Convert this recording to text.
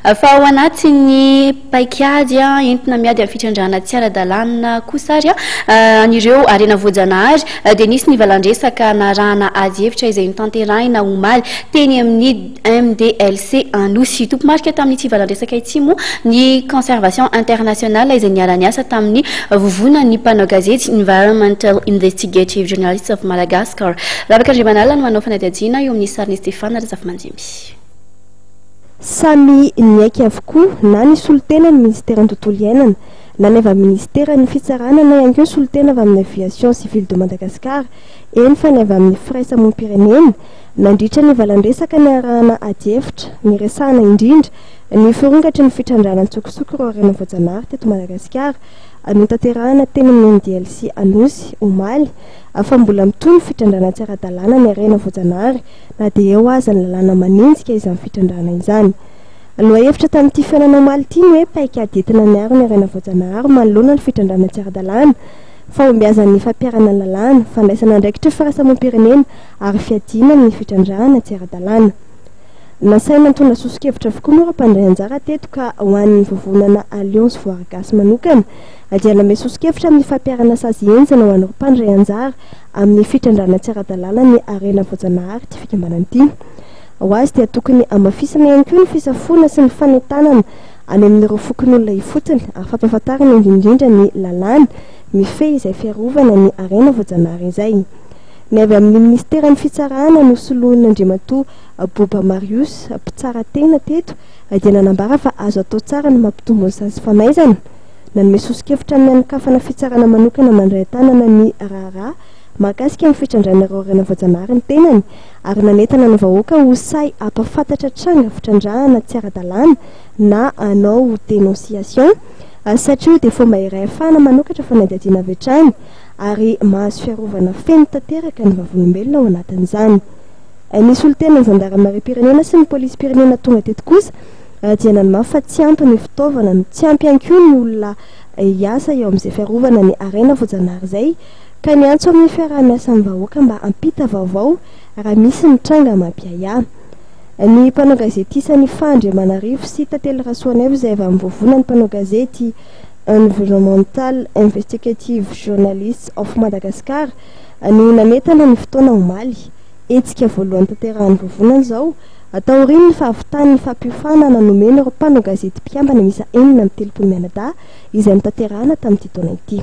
fa ao anatiny paikady entina miady amin'ny fitrandrana tsy ara-dalàna kosa ary anireo Arena Voajanahary dia nisy nivalandresaka narahana ady hevitra izay nitanterahina omaly teny amin'ny MDLC Anosy tompomarika tamin'ny tsy valandresaka ity moa ny conservation internationale izay niarany asa tamin'ny vovonan'ny mpanao gazety Environmental Investigative Journalists of Madagascar. Ravakandrimanala no manao fanadiadiana eo amin'ny sariny Stéphane ary Zafimandimby. Samy niaiky avokoa na ny solotena ny ministère tontolo iainana na ny avy amin'ny ministère ny fitsarana na ihany koa solotena avy amin'ny aviation civile de Madagascar eny fa ny avy amin'ny firaisamoam-pirenena nandritra ny valandresaka ny arahana ady hevitra ny resahana indrindra ny forongatra ny fitrandrana tsokosoko ro Arena Voajanahary teto Madagasikara notanterahana teny amin'ny MDLC Anosy omaly fa mbola mitony fitrandrana tsy ara-dalàna ny Arena Voajanahary na dia eo aza ny lalàna maninjika izany fitrandrana izany. Aloha hevitra tamin'ity fiainana omaly ity ny hoe paikady entina miaro ny Arena Voajanahary manoloana ny fitrandrana tsy ara-dalàna fa ombiazan'ny fampiarana lalàna fandraisana andraikitra firaisamoam-pirenena ary fiadina ny fitrandrana tsy ara-dalàna. Nasaina nitondra sosokevitra avokoa moa mpandray anjara teto ka ho an'ny vovonana Alliance Voaragasy manokana dia namey sosokevitra amin'ny fampiarana sazy enjana ho an'ireo mpandray anjara amin'ny fitrandrana tsy ara-dalàna ny Arena Voajanahary ty fikambanana ity. Ho azy dia tokony amafisana ihany koa ny fisafona sy ny fanentanana any amin'ireo fokon'olona ifotsiny ary fampahafantarana indrindra ny lalàna mifehy izay fiarovana ny Arena Voajanahary izay. Ny avy amin'ny ministère ny fitsarana no soloana Andriamatoa Boba Marius mpitsara tena teto dia nanambara fa azo atao tsara ny mampitombo ny sazy famaizana nanome sosokevitra ny anokafana fitsarana manokana mandray tanana ny raharaha mahakasika ny fitrandrana Arena Voajanahary ny tenany ary nanentana ny vahoaka ho say ampafantatra tranga fitrandrahana tsy ara-dalàna na anao dénonciation satria dia fomba iray ahafahana manokatra fanadiadiana avy hatrany ary mahazo fiarovana feno tanteraka ny vavolombelona ao anatin'izany. Ny solotena ny zandaramariam-pirenena sy ny polisy-pirenena tonga teto kosa dia nanomafy fa tsy ampy ny fitaovana no tsy ampy ihany koa ny olona hiasa eo amin'izay fiarovana ny Arena Voajanahary izay ka ny antso amin'ny fiaraha-miasa amin'ny vahoaka mba hampita vaovao raha misy ny tranga mampiaya. Ny mpanao gazety isan'ny Fandriamanarivo sy Tantely Rasoaneva izay avy amin'ny vovonan'ny mpanao gazety Environmental Investigative Journalists of Madagascar no nanentana ny fotoana omaly. Etsika voalohany tanterahany vovonana izao ataoriny ny fahavitany fampiofana nanomena ireo mpanao gazety mpiambana misa 4 izay nitanterahana tamin'ity taona ity.